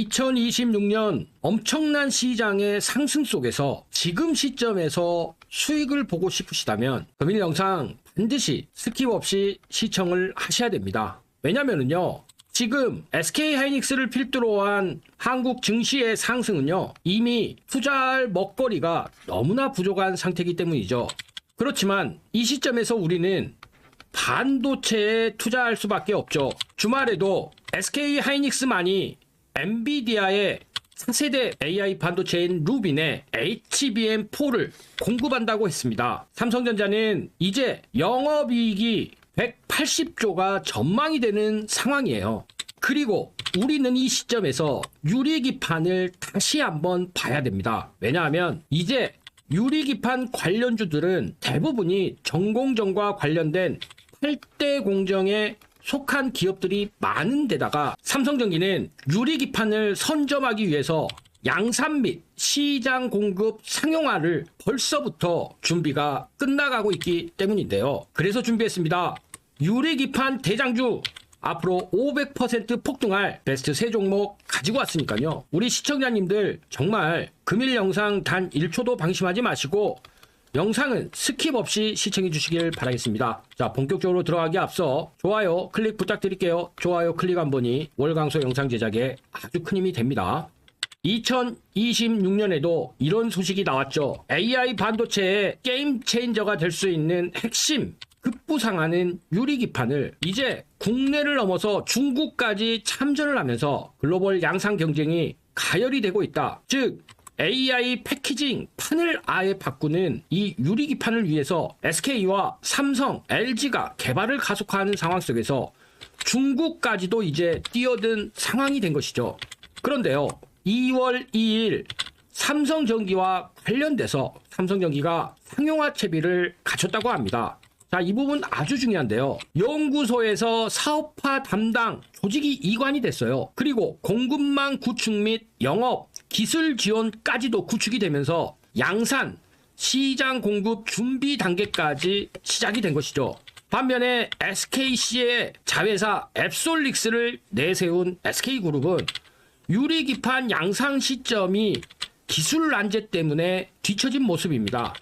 2026년 엄청난 시장의 상승 속에서 지금 시점에서 수익을 보고 싶으시다면 금일 영상 반드시 스킵 없이 시청을 하셔야 됩니다. 왜냐면은요, 지금 SK하이닉스를 필두로 한 한국 증시의 상승은요, 이미 투자할 먹거리가 너무나 부족한 상태이기 때문이죠. 그렇지만 이 시점에서 우리는 반도체에 투자할 수밖에 없죠. 주말에도 SK하이닉스만이 엔비디아의 4세대 AI 반도체인 루빈의 HBM4를 공급한다고 했습니다. 삼성전자는 이제 영업이익이 180조가 전망이 되는 상황이에요. 그리고 우리는 이 시점에서 유리기판을 다시 한번 봐야 됩니다. 왜냐하면 이제 유리기판 관련주들은 대부분이 전공정과 관련된 8대 공정에 속한 기업들이 많은 데다가 삼성전기는 유리기판을 선점하기 위해서 양산 및 시장 공급 상용화를 벌써부터 준비가 끝나가고 있기 때문인데요. 그래서 준비했습니다. 유리기판 대장주 앞으로 500% 폭등할 베스트 3종목 가지고 왔으니까요. 우리 시청자님들 정말 금일 영상 단 1초도 방심하지 마시고 영상은 스킵 없이 시청해 주시길 바라겠습니다. 자, 본격적으로 들어가기 앞서 좋아요 클릭 부탁드릴게요. 좋아요 클릭 한 번이 월강소 영상 제작에 아주 큰 힘이 됩니다. 2026년에도 이런 소식이 나왔죠. AI 반도체의 게임 체인저가 될 수 있는 핵심 급부상하는 유리기판을 이제 국내를 넘어서 중국까지 참전을 하면서 글로벌 양상 경쟁이 가열이 되고 있다. 즉 AI 패키징 판을 아예 바꾸는 이 유리기판을 위해서 SK와 삼성, LG가 개발을 가속화하는 상황 속에서 중국까지도 이제 뛰어든 상황이 된 것이죠. 그런데요, 2월 2일 삼성전기와 관련돼서 삼성전기가 상용화 채비를 갖췄다고 합니다. 자, 이 부분 아주 중요한데요. 연구소에서 사업화 담당 조직이 이관이 됐어요. 그리고 공급망 구축 및 영업, 기술 지원까지도 구축이 되면서 양산, 시장 공급 준비 단계까지 시작이 된 것이죠. 반면에 SKC의 자회사 앱솔릭스를 내세운 SK그룹은 유리기판 양상 시점이 기술 난제 때문에 뒤처진 모습입니다.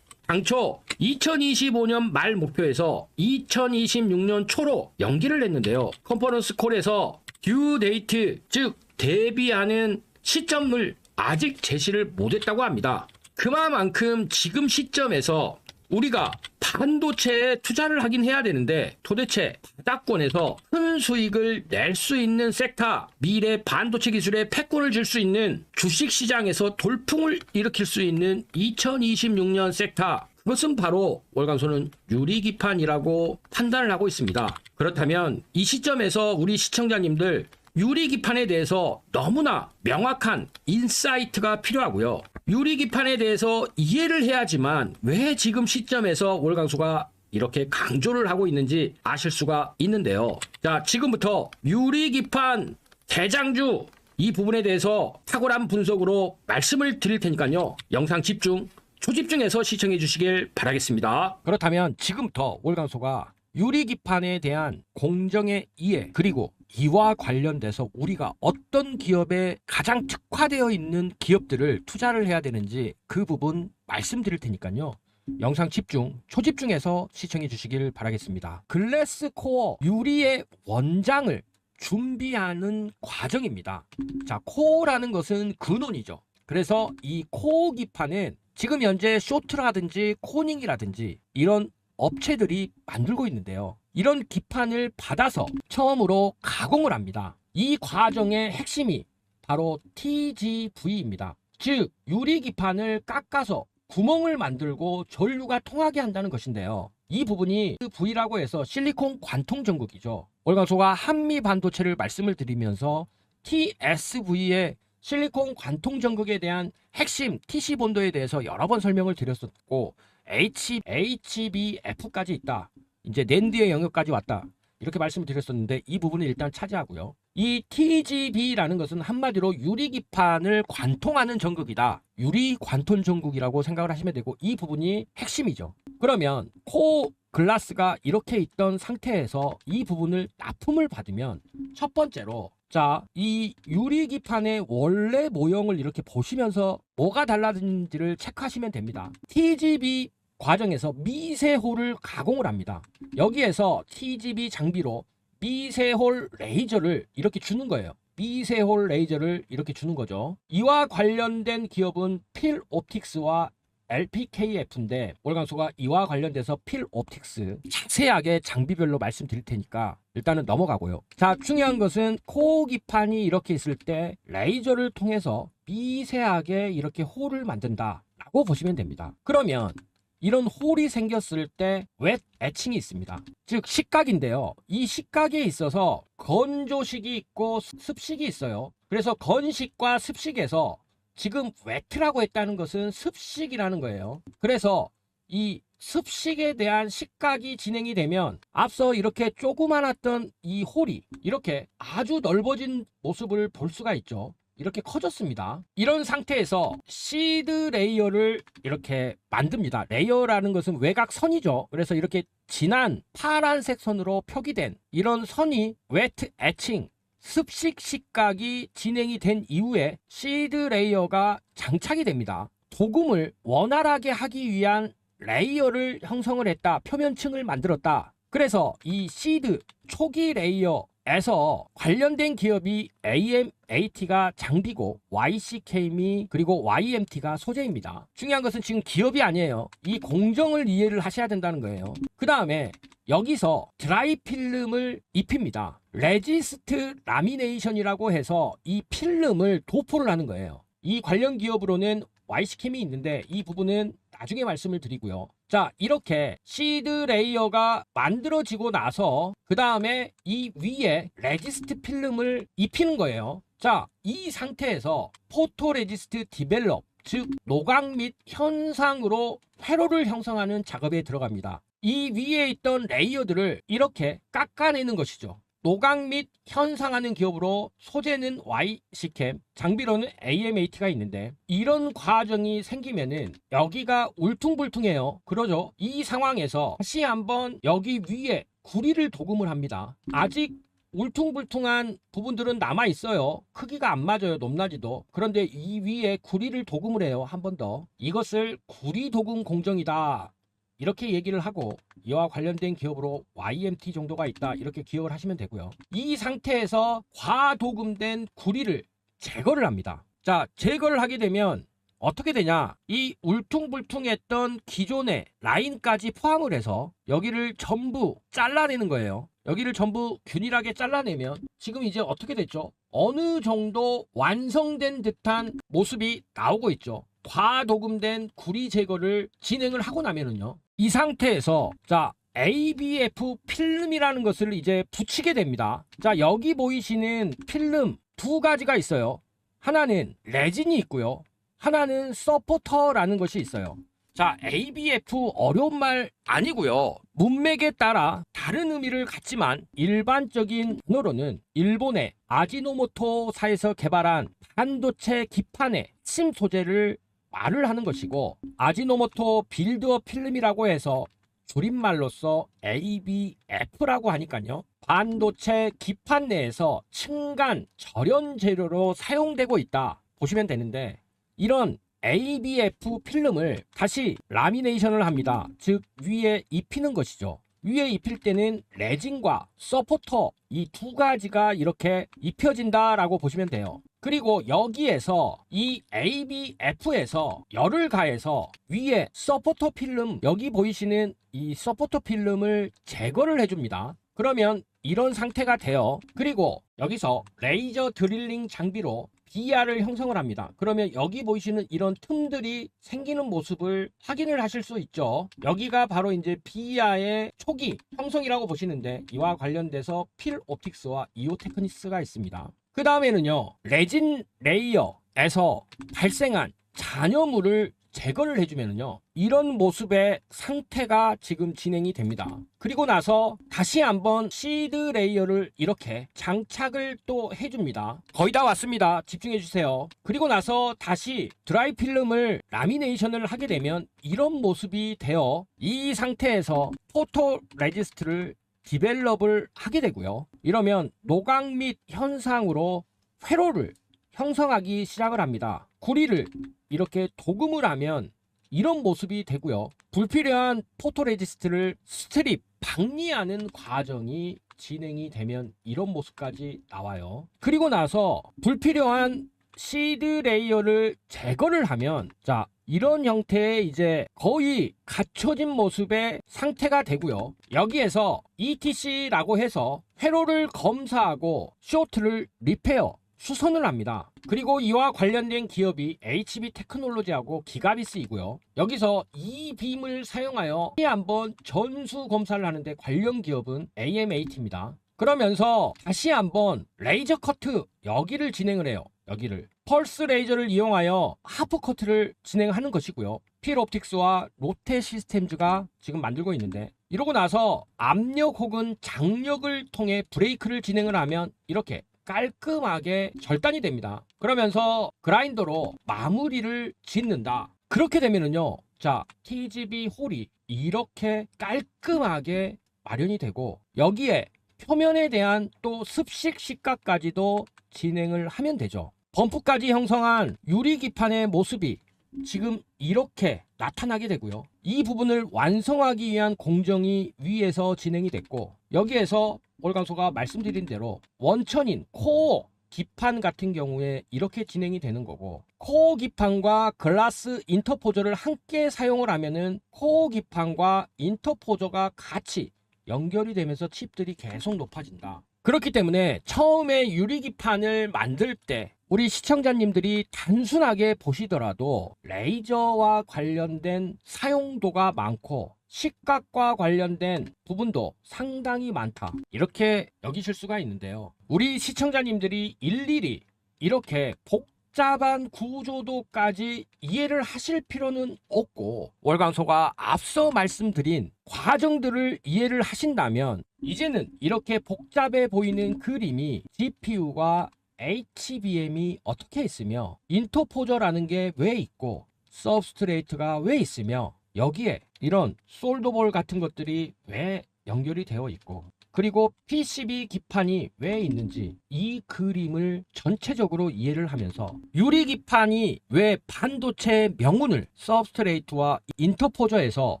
당초 2025년 말 목표에서 2026년 초로 연기를 했는데요. 컨퍼런스 콜에서 듀 데이트, 즉 대비하는 시점을 아직 제시를 못했다고 합니다. 그만큼 지금 시점에서 우리가 반도체에 투자를 하긴 해야 되는데 도대체 바닥권에서 큰 수익을 낼 수 있는 섹터, 미래 반도체 기술에 패권을 줄 수 있는 주식시장에서 돌풍을 일으킬 수 있는 2026년 섹터, 그것은 바로 월강소는 유리기판이라고 판단을 하고 있습니다. 그렇다면 이 시점에서 우리 시청자님들 유리기판에 대해서 너무나 명확한 인사이트가 필요하고요. 유리기판에 대해서 이해를 해야지만 왜 지금 시점에서 월강소가 이렇게 강조를 하고 있는지 아실 수가 있는데요. 자, 지금부터 유리기판 대장주 이 부분에 대해서 탁월한 분석으로 말씀을 드릴 테니까요. 영상 집중, 초집중해서 시청해 주시길 바라겠습니다. 그렇다면 지금부터 월강소가 유리기판에 대한 공정의 이해, 그리고 이와 관련돼서 우리가 어떤 기업에 가장 특화되어 있는 기업들을 투자를 해야 되는지 그 부분 말씀드릴 테니까요. 영상 집중, 초집중해서 시청해 주시길 바라겠습니다. 글래스 코어 유리의 원장을 준비하는 과정입니다. 자, 코어라는 것은 근원이죠. 그래서 이 코어 기판은 지금 현재 쇼트라든지 코닝이라든지 이런 업체들이 만들고 있는데요. 이런 기판을 받아서 처음으로 가공을 합니다. 이 과정의 핵심이 바로 TGV입니다. 즉 유리기판을 깎아서 구멍을 만들고 전류가 통하게 한다는 것인데요. 이 부분이 V라고 해서 실리콘 관통 전극이죠. 월강소가 한미 반도체를 말씀을 드리면서 TSV의 실리콘 관통 전극에 대한 핵심 TC 본도에 대해서 여러 번 설명을 드렸었고, HBF까지 있다. 이제 낸드의 영역까지 왔다. 이렇게 말씀을 드렸었는데 이 부분을 일단 차지하고요. 이 TGV라는 것은 한마디로 유리기판을 관통하는 전극이다. 유리 관통 전극이라고 생각을 하시면 되고, 이 부분이 핵심이죠. 그러면 코어 글라스가 이렇게 있던 상태에서 이 부분을 납품을 받으면 첫 번째로 자, 이 유리기판의 원래 모형을 이렇게 보시면서 뭐가 달라진지를 체크하시면 됩니다. TGV 과정에서 미세홀을 가공을 합니다. 여기에서 TGV 장비로 미세홀 레이저를 이렇게 주는 거예요. 미세홀 레이저를 이렇게 주는 거죠. 이와 관련된 기업은 필옵틱스와 LPKF인데 월광소가 이와 관련돼서 필옵틱스 자세하게 장비별로 말씀드릴 테니까 일단은 넘어가고요. 자, 중요한 것은 코어 기판이 이렇게 있을 때 레이저를 통해서 미세하게 이렇게 홀을 만든다 라고 보시면 됩니다. 그러면 이런 홀이 생겼을 때 웻 에칭이 있습니다. 즉 식각인데요. 이 식각에 있어서 건조식이 있고 습식이 있어요. 그래서 건식과 습식에서 지금 웨트라고 했다는 것은 습식이라는 거예요. 그래서 이 습식에 대한 식각이 진행이 되면 앞서 이렇게 조그만했던 이 홀이 이렇게 아주 넓어진 모습을 볼 수가 있죠. 이렇게 커졌습니다. 이런 상태에서 시드 레이어를 이렇게 만듭니다. 레이어라는 것은 외곽선이죠. 그래서 이렇게 진한 파란색 선으로 표기된 이런 선이 웨트 에칭 습식 식각이 진행이 된 이후에 시드 레이어가 장착이 됩니다. 도금을 원활하게 하기 위한 레이어를 형성을 했다. 표면층을 만들었다. 그래서 이 시드 초기 레이어에서 관련된 기업이 AMAT가 장비고 YCKM이 그리고 YMT가 소재입니다. 중요한 것은 지금 기업이 아니에요. 이 공정을 이해를 하셔야 된다는 거예요. 그 다음에 여기서 드라이 필름을 입힙니다. 레지스트 라미네이션이라고 해서 이 필름을 도포를 하는 거예요. 이 관련 기업으로는 YCKM이 있는데 이 부분은 나중에 말씀을 드리고요. 자, 이렇게 시드 레이어가 만들어지고 나서 그 다음에 이 위에 레지스트 필름을 입히는 거예요. 자, 이 상태에서 포토 레지스트 디벨롭, 즉 노광 및 현상으로 회로를 형성하는 작업에 들어갑니다. 이 위에 있던 레이어들을 이렇게 깎아내는 것이죠. 노광 및 현상하는 기업으로 소재는 YCKM, 장비로는 AMAT가 있는데 이런 과정이 생기면은 여기가 울퉁불퉁해요. 그러죠. 이 상황에서 다시 한번 여기 위에 구리를 도금을 합니다. 아직 울퉁불퉁한 부분들은 남아 있어요. 크기가 안 맞아요. 높낮이도. 그런데 이 위에 구리를 도금을 해요. 한 번 더. 이것을 구리 도금 공정이다. 이렇게 얘기를 하고 이와 관련된 기업으로 YMT 정도가 있다. 이렇게 기억을 하시면 되고요. 이 상태에서 과도금된 구리를 제거를 합니다. 자, 제거를 하게 되면 어떻게 되냐? 이 울퉁불퉁했던 기존의 라인까지 포함을 해서 여기를 전부 잘라내는 거예요. 여기를 전부 균일하게 잘라내면 지금 이제 어떻게 됐죠? 어느 정도 완성된 듯한 모습이 나오고 있죠. 과도금된 구리 제거를 진행을 하고 나면은요. 이 상태에서 자, ABF 필름이라는 것을 이제 붙이게 됩니다. 자, 여기 보이시는 필름 두 가지가 있어요. 하나는 레진이 있고요. 하나는 서포터라는 것이 있어요. 자, ABF 어려운 말 아니고요. 문맥에 따라 다른 의미를 갖지만 일반적인 단어로는 일본의 아지노모토사에서 개발한 반도체 기판의 핵심 소재를 말을 하는 것이고 아지노모토 빌드업 필름이라고 해서 줄임말로써 ABF라고 하니까요. 반도체 기판 내에서 층간 절연 재료로 사용되고 있다 보시면 되는데 이런 ABF 필름을 다시 라미네이션을 합니다. 즉 위에 입히는 것이죠. 위에 입힐 때는 레진과 서포터 이 두 가지가 이렇게 입혀진다라고 보시면 돼요. 그리고 여기에서 이 ABF에서 열을 가해서 위에 서포터 필름 여기 보이시는 이 서포터 필름을 제거를 해줍니다. 그러면 이런 상태가 돼요. 그리고 여기서 레이저 드릴링 장비로 BR을 형성을 합니다. 그러면 여기 보이시는 이런 틈들이 생기는 모습을 확인을 하실 수 있죠. 여기가 바로 이제 BR의 초기 형성이라고 보시는데 이와 관련돼서 필옵틱스와 이오테크니스가 있습니다. 그 다음에는요, 레진 레이어에서 발생한 잔여물을 제거를 해주면요, 이런 모습의 상태가 지금 진행이 됩니다. 그리고 나서 다시 한번 시드 레이어를 이렇게 장착을 또 해줍니다. 거의 다 왔습니다. 집중해 주세요. 그리고 나서 다시 드라이 필름을 라미네이션을 하게 되면 이런 모습이 되어 이 상태에서 포토 레지스트를 디벨롭을 하게 되고요. 이러면 노각 및 현상으로 회로를 형성하기 시작을 합니다. 구리를 이렇게 도금을 하면 이런 모습이 되고요. 불필요한 포토레지스트를 스트립, 박리하는 과정이 진행이 되면 이런 모습까지 나와요. 그리고 나서 불필요한 시드 레이어를 제거를 하면 자, 이런 형태의 이제 거의 갖춰진 모습의 상태가 되고요. 여기에서 ETC라고 해서 회로를 검사하고 쇼트를 리페어, 수선을 합니다. 그리고 이와 관련된 기업이 HB 테크놀로지하고 기가비스이고요. 여기서 이 빔을 사용하여 한번 전수 검사를 하는데 관련 기업은 AMAT입니다. 그러면서 다시 한번 레이저 커트 여기를 진행을 해요. 여기를 펄스 레이저를 이용하여 하프 커트를 진행하는 것이고요. 필옵틱스와 롯데 시스템즈가 지금 만들고 있는데, 이러고 나서 압력 혹은 장력을 통해 브레이크를 진행을 하면 이렇게 깔끔하게 절단이 됩니다. 그러면서 그라인더로 마무리를 짓는다. 그렇게 되면은요, 자, TGV 홀이 이렇게 깔끔하게 마련이 되고, 여기에 표면에 대한 또 습식 시가까지도 진행을 하면 되죠. 범프까지 형성한 유리기판의 모습이 지금 이렇게 나타나게 되고요. 이 부분을 완성하기 위한 공정이 위에서 진행이 됐고, 여기에서 월광소가 말씀드린 대로 원천인 코어 기판 같은 경우에 이렇게 진행이 되는 거고, 코어 기판과 글라스 인터포저를 함께 사용을 하면은 코어 기판과 인터포저가 같이 연결이 되면서 칩들이 계속 높아진다. 그렇기 때문에 처음에 유리기판을 만들 때 우리 시청자님들이 단순하게 보시더라도 레이저와 관련된 사용도가 많고 시각과 관련된 부분도 상당히 많다, 이렇게 여기실 수가 있는데요. 우리 시청자님들이 일일이 이렇게 복잡한 구조도까지 이해를 하실 필요는 없고, 월광소가 앞서 말씀드린 과정들을 이해를 하신다면 이제는 이렇게 복잡해 보이는 그림이 GPU가 HBM이 어떻게 있으며 인터포저라는 게 왜 있고 서브스트레이트가 왜 있으며 여기에 이런 솔더볼 같은 것들이 왜 연결이 되어 있고 그리고 PCB 기판이 왜 있는지, 이 그림을 전체적으로 이해를 하면서 유리 기판이 왜 반도체 명운을 서브스트레이트와 인터포저에서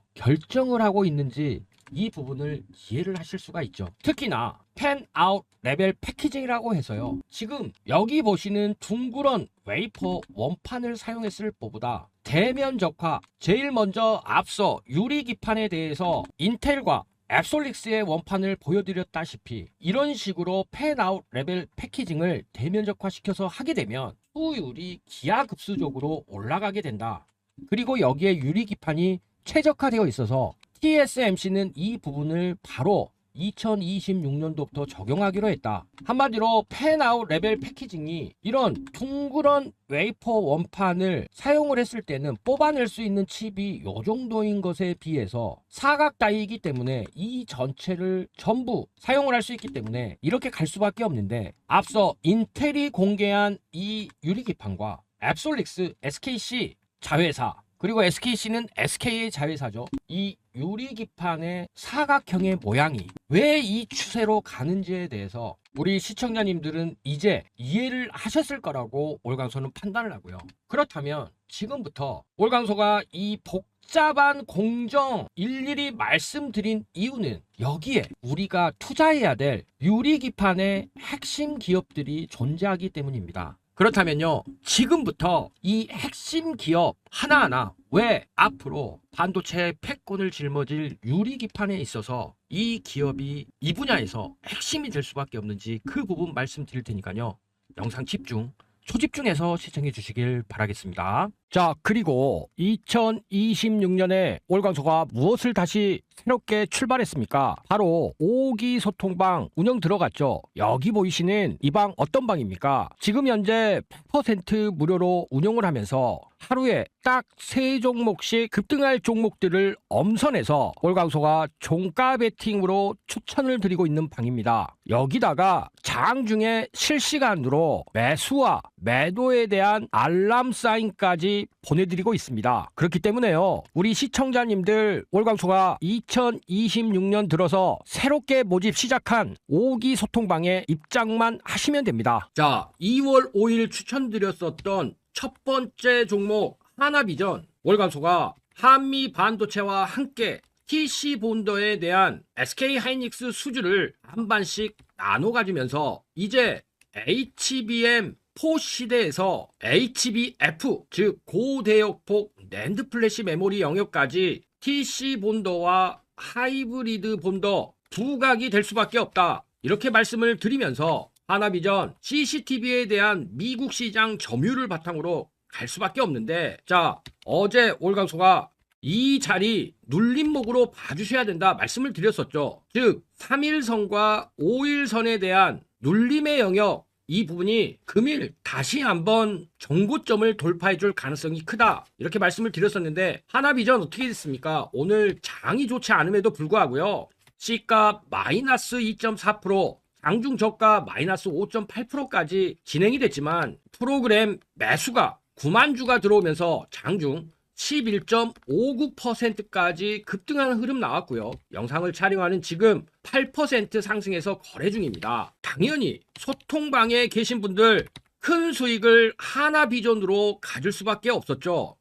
결정을 하고 있는지 이 부분을 이해를 하실 수가 있죠. 특히나 팬아웃 레벨 패키징이라고 해서요, 지금 여기 보시는 둥그런 웨이퍼 원판을 사용했을 것보다 대면적화, 제일 먼저 앞서 유리 기판에 대해서 인텔과 앱솔릭스의 원판을 보여드렸다시피 이런 식으로 팬아웃 레벨 패키징을 대면적화 시켜서 하게 되면 수율이 기하급수적으로 올라가게 된다. 그리고 여기에 유리 기판이 최적화되어 있어서 TSMC는 이 부분을 바로 2026년도부터 적용하기로 했다. 한마디로 팬아웃 레벨 패키징이 이런 둥그런 웨이퍼 원판을 사용을 했을 때는 뽑아낼 수 있는 칩이 요 정도인 것에 비해서 사각 다이이기 때문에 이 전체를 전부 사용을 할 수 있기 때문에 이렇게 갈 수밖에 없는데, 앞서 인텔이 공개한 이 유리기판과 앱솔릭스 SKC 자회사, 그리고 SKC는 SK의 자회사죠. 이 유리기판의 사각형의 모양이 왜 이 추세로 가는지에 대해서 우리 시청자님들은 이제 이해를 하셨을 거라고 월광소는 판단을 하고요. 그렇다면 지금부터 월광소가 이 복잡한 공정 일일이 말씀드린 이유는 여기에 우리가 투자해야 될 유리기판의 핵심 기업들이 존재하기 때문입니다. 그렇다면요, 지금부터 이 핵심 기업 하나하나 왜 앞으로 반도체 패권을 짊어질 유리기판에 있어서 이 기업이 이 분야에서 핵심이 될 수밖에 없는지 그 부분 말씀드릴 테니까요, 영상 집중, 초집중해서 시청해 주시길 바라겠습니다. 자, 그리고 2026년에 월광소가 무엇을 다시 새롭게 출발했습니까? 바로 5기 소통방 운영 들어갔죠. 여기 보이시는 이 방 어떤 방입니까? 지금 현재 100% 무료로 운영을 하면서 하루에 딱 3종목씩 급등할 종목들을 엄선해서 월광소가 종가 베팅으로 추천을 드리고 있는 방입니다. 여기다가 장 중에 실시간으로 매수와 매도에 대한 알람 사인까지 보내드리고 있습니다. 그렇기 때문에요, 우리 시청자님들 월광소가 2026년 들어서 새롭게 모집 시작한 5기 소통방에 입장만 하시면 됩니다. 자, 2월 5일 추천드렸었던 첫 번째 종목 하나비전 월간소가 한미 반도체와 함께 TC 본더에 대한 SK 하이닉스 수주를 반반씩 나눠 가지면서 이제 HBM4 시대에서 HBF 즉 고대역폭 낸드 플래시 메모리 영역까지 TC 본더와 하이브리드 본더 부각이 될 수밖에 없다. 이렇게 말씀을 드리면서 하나비전 CCTV에 대한 미국 시장 점유율을 바탕으로 갈 수밖에 없는데, 자, 어제 월광소가 이 자리 눌림목으로 봐주셔야 된다 말씀을 드렸었죠. 즉 3일선과 5일선에 대한 눌림의 영역, 이 부분이 금일 다시 한번 정고점을 돌파해 줄 가능성이 크다 이렇게 말씀을 드렸었는데, 하나비전 어떻게 됐습니까? 오늘 장이 좋지 않음에도 불구하고요, C가 마이너스 2.4%, 장중 저가 마이너스 5.8%까지 진행이 됐지만 프로그램 매수가 9만 주가 들어오면서 장중 11.59%까지 급등하는 흐름 나왔고요. 영상을 촬영하는 지금 8% 상승해서 거래 중입니다. 당연히 소통방에 계신 분들 큰 수익을 하나비전으로 가질 수밖에 없었죠.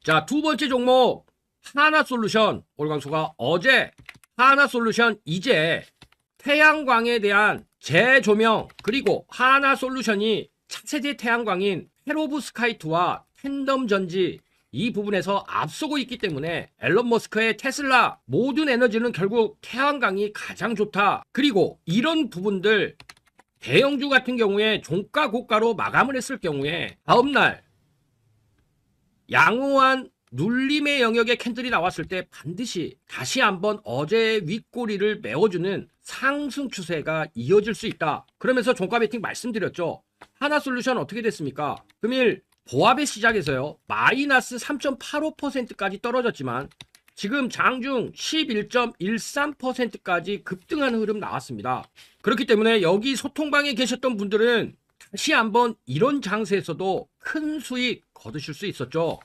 자, 두 번째 종목 하나솔루션 월광소가 어제 하나솔루션 이제 태양광에 대한 재조명, 그리고 하나솔루션이 차세대 태양광인 페로브스카이2와 팬덤전지 이 부분에서 앞서고 있기 때문에 앨런 머스크의 테슬라 모든 에너지는 결국 태양광이 가장 좋다. 그리고 이런 부분들 대형주 같은 경우에 종가 고가로 마감을 했을 경우에 다음날 양호한 눌림의 영역의 캔들이 나왔을 때 반드시 다시 한번 어제의 윗꼬리를 메워주는 상승 추세가 이어질 수 있다. 그러면서 종가 베팅 말씀드렸죠. 하나솔루션 어떻게 됐습니까? 금일 보합의 시작에서요 마이너스 3.85%까지 떨어졌지만 지금 장중 11.13%까지 급등하는 흐름 나왔습니다. 그렇기 때문에 여기 소통방에 계셨던 분들은 다시 한번 이런 장세에서도 큰 수익 거두실 수 있었죠.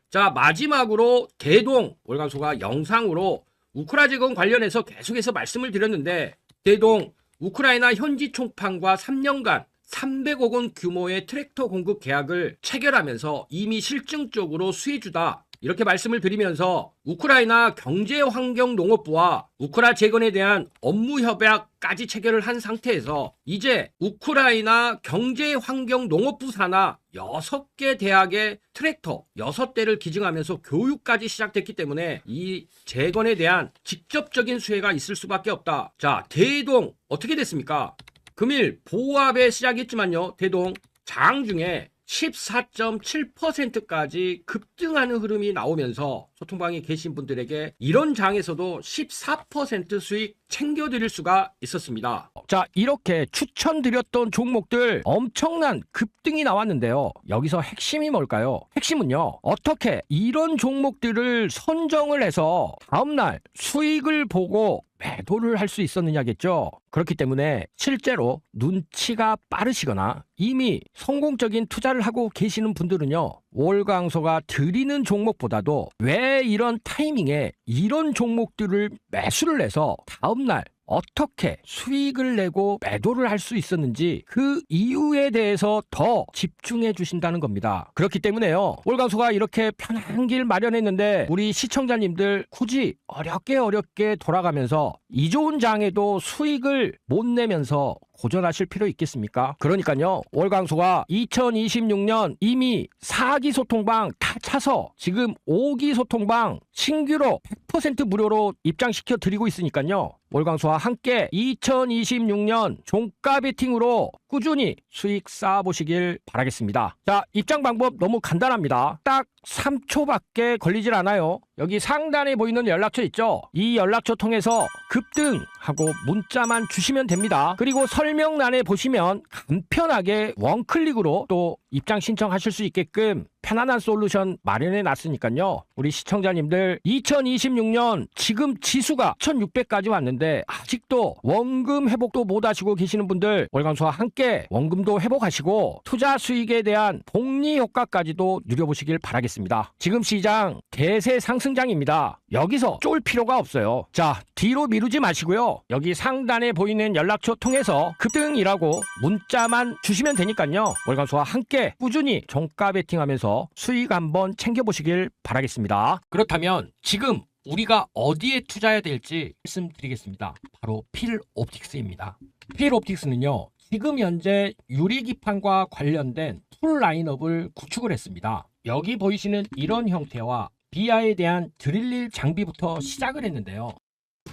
자, 마지막으로 대동 월광소가 영상으로 우크라 재건 관련해서 계속해서 말씀을 드렸는데, 대동 우크라이나 현지 총판과 3년간 300억 원 규모의 트랙터 공급 계약을 체결하면서 이미 실증적으로 수혜주다 이렇게 말씀을 드리면서 우크라이나 경제환경농업부와 우크라 재건에 대한 업무 협약까지 체결을 한 상태에서 이제 우크라이나 경제환경농업부 산하 6개 대학의 트랙터 6대를 기증하면서 교육까지 시작됐기 때문에 이 재건에 대한 직접적인 수혜가 있을 수밖에 없다. 자, 대동 어떻게 됐습니까? 금일 보합에 시작했지만요, 대동 장중에 14.7%까지 급등하는 흐름이 나오면서 소통방에 계신 분들에게 이런 장에서도 14% 수익 챙겨드릴 수가 있었습니다. 자, 이렇게 추천드렸던 종목들 엄청난 급등이 나왔는데요. 여기서 핵심이 뭘까요? 핵심은요, 어떻게 이런 종목들을 선정을 해서 다음날 수익을 보고 매도를 할 수 있었느냐겠죠. 그렇기 때문에 실제로 눈치가 빠르시거나 이미 성공적인 투자를 하고 계시는 분들은요, 월광소가 드리는 종목보다도 왜 이런 타이밍에 이런 종목들을 매수를 해서 다음날 어떻게 수익을 내고 매도를 할 수 있었는지 그 이유에 대해서 더 집중해 주신다는 겁니다. 그렇기 때문에요, 월광소가 이렇게 편한 길 마련했는데 우리 시청자님들 굳이 어렵게 돌아가면서 이 좋은 장에도 수익을 못 내면서 고전하실 필요 있겠습니까? 그러니까요, 월광소가 2026년 이미 4기 소통방 다 차서 지금 5기 소통방 신규로 100% 무료로 입장시켜 드리고 있으니까요, 월광소와 함께 2026년 종가 베팅으로 꾸준히 수익 쌓아보시길 바라겠습니다. 자, 입장 방법 너무 간단합니다. 딱 3초밖에 걸리질 않아요. 여기 상단에 보이는 연락처 있죠? 이 연락처 통해서 급등 하고 문자만 주시면 됩니다. 그리고 설명란에 보시면 간편하게 원클릭으로 또 입장 신청하실 수 있게끔 편안한 솔루션 마련해 놨으니까요. 우리 시청자님들 2026년 지금 지수가 1600까지 왔는데 아직도 원금 회복도 못 하시고 계시는 분들 월간수와 함께 원금도 회복하시고 투자 수익에 대한 복리 효과까지도 누려보시길 바라겠습니다. 지금 시장 대세 상승장입니다. 여기서 쫄 필요가 없어요. 자, 뒤로 미루지 마시고요. 여기 상단에 보이는 연락처 통해서 급등이라고 문자만 주시면 되니까요. 월간수와 함께 꾸준히 종가 베팅하면서 수익 한번 챙겨보시길 바라겠습니다. 그렇다면 지금 우리가 어디에 투자해야 될지 말씀드리겠습니다. 바로 필옵틱스입니다. 필옵틱스는요, 지금 현재 유리기판과 관련된 풀 라인업을 구축을 했습니다. 여기 보이시는 이런 형태와 비아에 대한 드릴릴 장비부터 시작을 했는데요.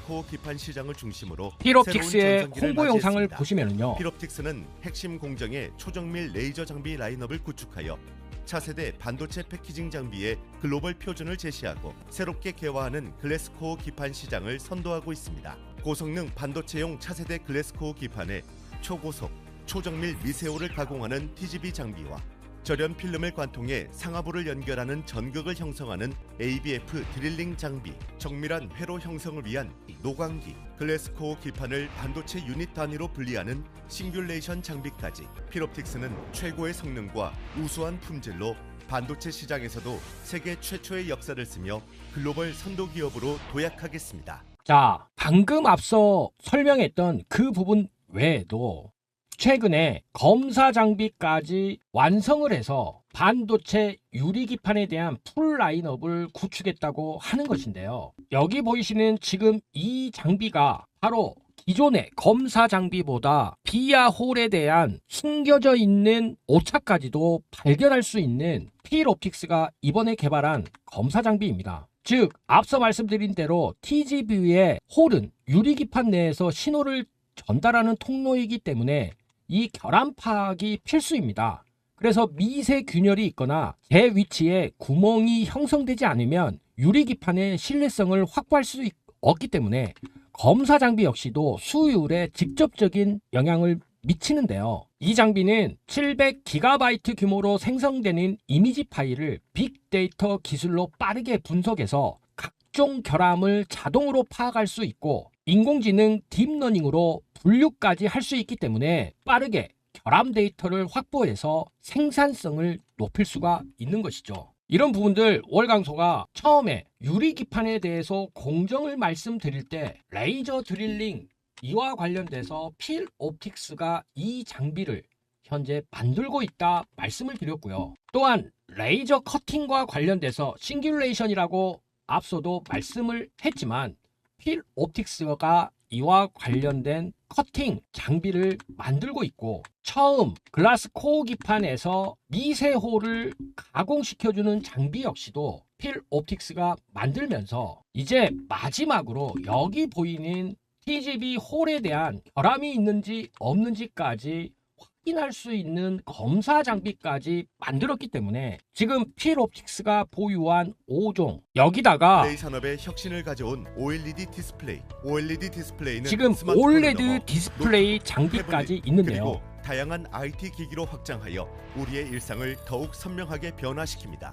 코어 기판 시장을 중심으로 필옵틱스의 홍보 영상을 보시면요, 필옵틱스는 핵심 공정의 초정밀 레이저 장비 라인업을 구축하여 차세대 반도체 패키징 장비의 글로벌 표준을 제시하고 새롭게 개화하는 글래스코어 기판 시장을 선도하고 있습니다. 고성능 반도체용 차세대 글래스코어 기판에 초고속, 초정밀 미세호를 가공하는 TGV 장비와 절연 필름을 관통해 상하부를 연결하는 전극을 형성하는 ABF 드릴링 장비, 정밀한 회로 형성을 위한 노광기, 글래스코어 기판을 반도체 유닛 단위로 분리하는 싱귤레이션 장비까지 필옵틱스는 최고의 성능과 우수한 품질로 반도체 시장에서도 세계 최초의 역사를 쓰며 글로벌 선도 기업으로 도약하겠습니다. 자, 방금 앞서 설명했던 그 부분 외에도 최근에 검사 장비까지 완성을 해서 반도체 유리기판에 대한 풀 라인업을 구축했다고 하는 것인데요. 여기 보이시는 지금 이 장비가 바로 기존의 검사 장비보다 비아 홀에 대한 숨겨져 있는 오차까지도 발견할 수 있는 필옵틱스가 이번에 개발한 검사 장비입니다. 즉, 앞서 말씀드린 대로 TGV의 홀은 유리기판 내에서 신호를 전달하는 통로이기 때문에 이 결함 파악이 필수입니다. 그래서 미세 균열이 있거나 제 위치에 구멍이 형성되지 않으면 유리기판의 신뢰성을 확보할 수 없기 때문에 검사 장비 역시도 수율에 직접적인 영향을 미치는데요. 이 장비는 700GB 규모로 생성되는 이미지 파일을 빅데이터 기술로 빠르게 분석해서 각종 결함을 자동으로 파악할 수 있고 인공지능 딥러닝으로 분류까지 할 수 있기 때문에 빠르게 결함 데이터를 확보해서 생산성을 높일 수가 있는 것이죠. 이런 부분들 월강소가 처음에 유리기판에 대해서 공정을 말씀드릴 때 레이저 드릴링 이와 관련돼서 필옵틱스가 이 장비를 현재 만들고 있다 말씀을 드렸고요. 또한 레이저 커팅과 관련돼서 싱귤레이션이라고 앞서도 말씀을 했지만 필옵틱스가 이와 관련된 커팅 장비를 만들고 있고 처음 글라스 코어 기판에서 미세호를 가공시켜주는 장비 역시도 필옵틱스가 만들면서 이제 마지막으로 여기 보이는 TGV 홀에 대한 결함이 있는지 없는지까지 확인할 수 있는 검사 장비까지 만들었기 때문에 지금 필옵틱스가 보유한 5종 여기다가 플레이 산업에 혁신을 가져온 OLED 디스플레이. OLED 디스플레이는 지금 스마트폰을 OLED 넘어 디스플레이 노트북, 장비까지 태블릿, 있는데요. 그리고 다양한 IT 기기로 확장하여 우리의 일상을 더욱 선명하게 변화시킵니다.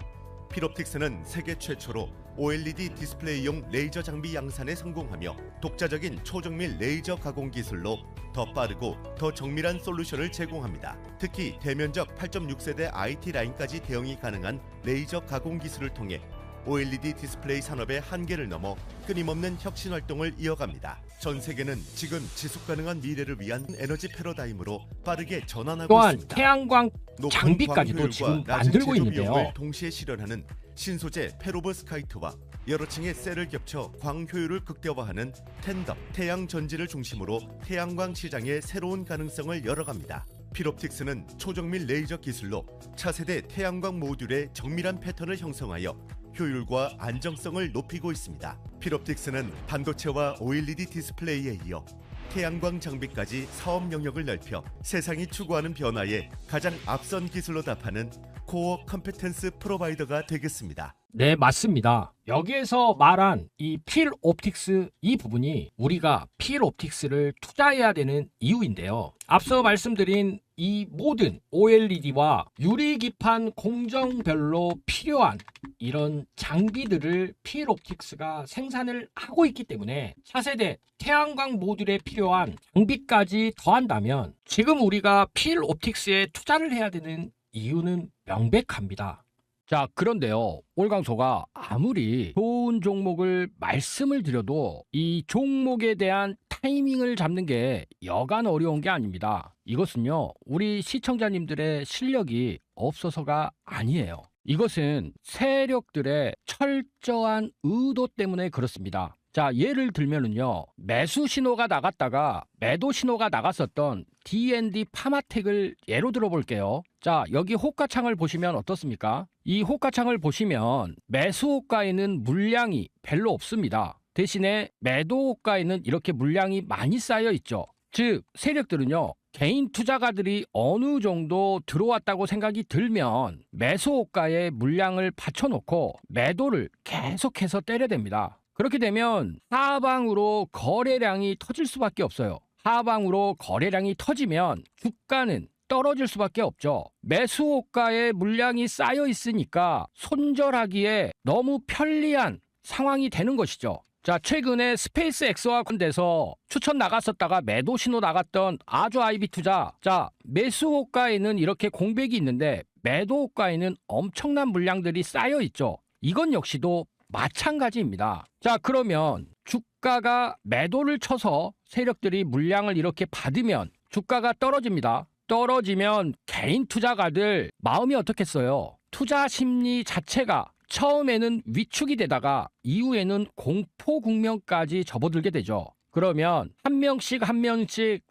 필옵틱스는 세계 최초로 OLED 디스플레이용 레이저 장비 양산에 성공하며 독자적인 초정밀 레이저 가공 기술로 더 빠르고 더 정밀한 솔루션을 제공합니다. 특히 대면적 8.6세대 IT 라인까지 대응이 가능한 레이저 가공 기술을 통해 OLED 디스플레이 산업의 한계를 넘어 끊임없는 혁신 활동을 이어갑니다. 전 세계는 지금 지속 가능한 미래를 위한 에너지 패러다임으로 빠르게 전환하고 또한 있습니다. 태양광 높은 장비까지도 광효율과 지금 낮은 만들고 제조 있는데요. 비용을 동시에 실현하는 신소재 페로브스카이트와 여러 층의 셀을 겹쳐 광효율을 극대화하는 텐덤, 태양 전지를 중심으로 태양광 시장의 새로운 가능성을 열어갑니다. 필옵틱스는 초정밀 레이저 기술로 차세대 태양광 모듈의 정밀한 패턴을 형성하여 효율과 안정성을 높이고 있습니다. 필옵틱스는 반도체와 OLED 디스플레이에 이어 태양광 장비까지 사업 영역을 넓혀 세상이 추구하는 변화에 가장 앞선 기술로 답하는 코어 컴peten스 프로바이더가 되겠습니다. 네, 맞습니다. 여기에서 말한 이 필 옵틱스 이 부분이 우리가 필 옵틱스를 투자해야 되는 이유인데요. 앞서 말씀드린 이 모든 OLED와 유리기판 공정별로 필요한 이런 장비들을 필 옵틱스가 생산을 하고 있기 때문에 차세대 태양광 모듈에 필요한 장비까지 더한다면 지금 우리가 필 옵틱스에 투자를 해야 되는 이유는 명백합니다. 자, 그런데요, 올강소가 아무리 좋은 종목을 말씀을 드려도 이 종목에 대한 타이밍을 잡는 게 여간 어려운 게 아닙니다. 이것은요, 우리 시청자님들의 실력이 없어서가 아니에요. 이것은 세력들의 철저한 의도 때문에 그렇습니다. 자, 예를 들면은요, 매수 신호가 나갔다가 매도 신호가 나갔었던 D&D 파마텍을 예로 들어볼게요. 자, 여기 호가창을 보시면 어떻습니까? 이 호가창을 보시면 매수 호가에는 물량이 별로 없습니다. 대신에 매도 호가에는 이렇게 물량이 많이 쌓여 있죠. 즉, 세력들은요, 개인 투자가들이 어느 정도 들어왔다고 생각이 들면 매수 호가에 물량을 받쳐놓고 매도를 계속해서 때려댑니다. 그렇게 되면 하방으로 거래량이 터질 수밖에 없어요. 하방으로 거래량이 터지면 주가는 떨어질 수밖에 없죠. 매수 호가에 물량이 쌓여 있으니까 손절하기에 너무 편리한 상황이 되는 것이죠. 자, 최근에 스페이스 X와 건대서 추천 나갔었다가 매도 신호 나갔던 아주 아이비 투자. 자, 매수 호가에는 이렇게 공백이 있는데 매도 호가에는 엄청난 물량들이 쌓여 있죠. 이건 역시도 마찬가지입니다. 자, 그러면 주가가 매도를 쳐서 세력들이 물량을 이렇게 받으면 주가가 떨어집니다. 떨어지면 개인 투자가들 마음이 어떻겠어요? 투자 심리 자체가 처음에는 위축이 되다가 이후에는 공포 국면까지 접어들게 되죠. 그러면 한 명씩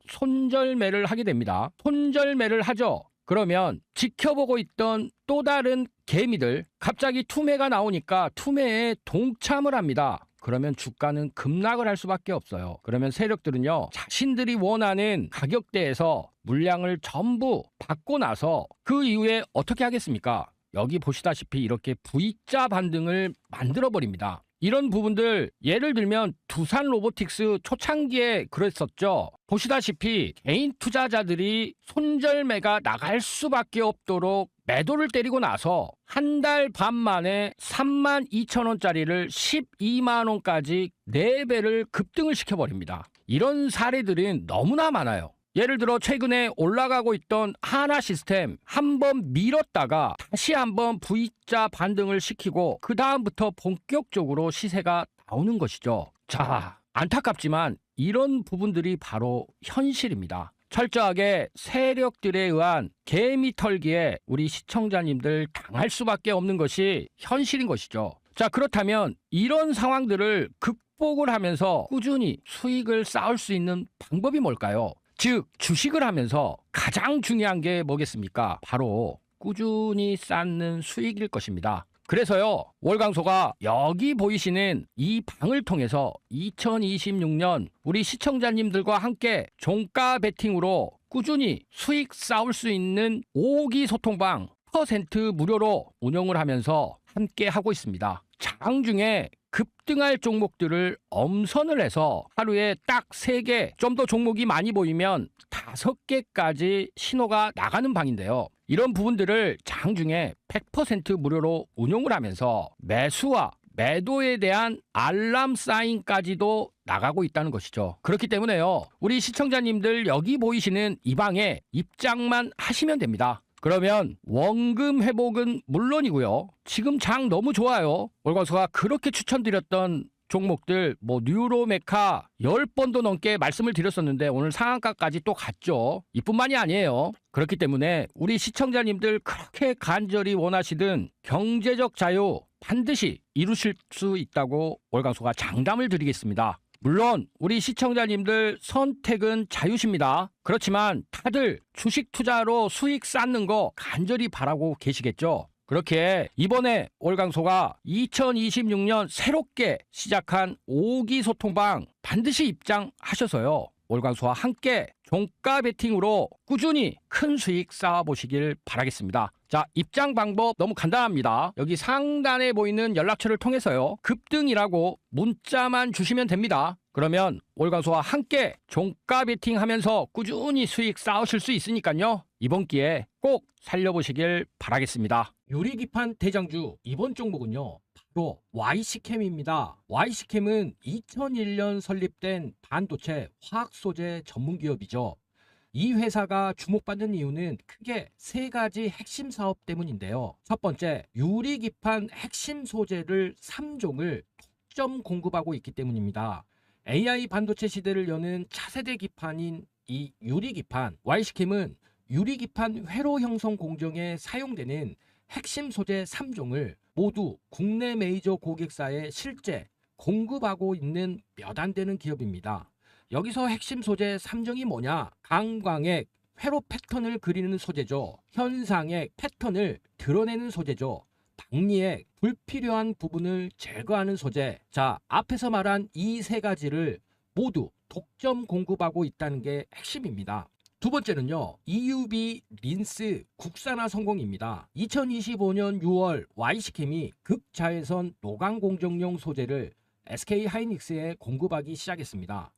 손절매를 하게 됩니다. 손절매를 하죠. 그러면 지켜보고 있던 또 다른 개미들 갑자기 투매가 나오니까 투매에 동참을 합니다. 그러면 주가는 급락을 할 수밖에 없어요. 그러면 세력들은요, 자신들이 원하는 가격대에서 물량을 전부 받고 나서 그 이후에 어떻게 하겠습니까? 여기 보시다시피 이렇게 V자 반등을 만들어 버립니다. 이런 부분들 예를 들면 두산 로보틱스 초창기에 그랬었죠. 보시다시피 개인 투자자들이 손절매가 나갈 수밖에 없도록 매도를 때리고 나서 한 달 반 만에 32,000원짜리를 12만원까지 4배를 급등을 시켜버립니다. 이런 사례들은 너무나 많아요. 예를 들어 최근에 올라가고 있던 하나 시스템 한번 밀었다가 다시 한번 V자 반등을 시키고 그 다음부터 본격적으로 시세가 나오는 것이죠. 자, 안타깝지만 이런 부분들이 바로 현실입니다. 철저하게 세력들에 의한 개미 털기에 우리 시청자님들 당할 수밖에 없는 것이 현실인 것이죠. 자, 그렇다면 이런 상황들을 극복을 하면서 꾸준히 수익을 쌓을 수 있는 방법이 뭘까요? 즉, 주식을 하면서 가장 중요한 게 뭐겠습니까? 바로 꾸준히 쌓는 수익일 것입니다. 그래서요, 월강소가 여기 보이시는 이 방을 통해서 2026년 우리 시청자님들과 함께 종가 베팅으로 꾸준히 수익 쌓을 수 있는 5기 소통방 % 무료로 운영을 하면서 함께 하고 있습니다. 장중에 급등할 종목들을 엄선을 해서 하루에 딱 3개, 좀 더 종목이 많이 보이면 5개까지 신호가 나가는 방인데요. 이런 부분들을 장중에 100% 무료로 운용을 하면서 매수와 매도에 대한 알람 사인까지도 나가고 있다는 것이죠. 그렇기 때문에요, 우리 시청자님들 여기 보이시는 이 방에 입장만 하시면 됩니다. 그러면 원금 회복은 물론이고요. 지금 장 너무 좋아요. 월광소가 그렇게 추천드렸던 종목들 뉴로메카 10번도 넘게 말씀을 드렸었는데 오늘 상한가까지 또 갔죠. 이뿐만이 아니에요. 그렇기 때문에 우리 시청자님들 그렇게 간절히 원하시던 경제적 자유 반드시 이루실 수 있다고 월광소가 장담을 드리겠습니다. 물론 우리 시청자님들 선택은 자유십니다. 그렇지만 다들 주식 투자로 수익 쌓는 거 간절히 바라고 계시겠죠. 그렇게 이번에 월강소가 2026년 새롭게 시작한 5기 소통방 반드시 입장하셔서요, 올광수와 함께 종가 베팅으로 꾸준히 큰 수익 쌓아보시길 바라겠습니다. 자, 입장 방법 너무 간단합니다. 여기 상단에 보이는 연락처를 통해서요, 급등이라고 문자만 주시면 됩니다. 그러면 올광수와 함께 종가 베팅하면서 꾸준히 수익 쌓으실 수 있으니까요, 이번 기회에 꼭 살려보시길 바라겠습니다. 유리기판 대장주 이번 종목은요, 바로 YC캠입니다. YC캠은 2001년 설립된 반도체 화학소재 전문기업이죠. 이 회사가 주목받는 이유는 크게 세 가지 핵심 사업 때문인데요. 첫 번째, 유리기판 핵심 소재를 3종을 독점 공급하고 있기 때문입니다. AI 반도체 시대를 여는 차세대 기판인 이 유리기판, YC캠은 유리기판 회로 형성 공정에 사용되는 핵심 소재 3종을 모두 국내 메이저 고객사에 실제 공급하고 있는 몇 안 되는 기업입니다. 여기서 핵심 소재 3종이 뭐냐? 강광액, 회로 패턴을 그리는 소재죠. 현상액, 패턴을 드러내는 소재죠. 박리액, 불필요한 부분을 제거하는 소재. 자, 앞에서 말한 이 세 가지를 모두 독점 공급하고 있다는 게 핵심입니다. 두 번째는요, EUV 린스 국산화 성공입니다. 2025년 6월 YC캠이 극자외선 노광 공정용 소재를 SK 하이닉스에 공급하기 시작했습니다.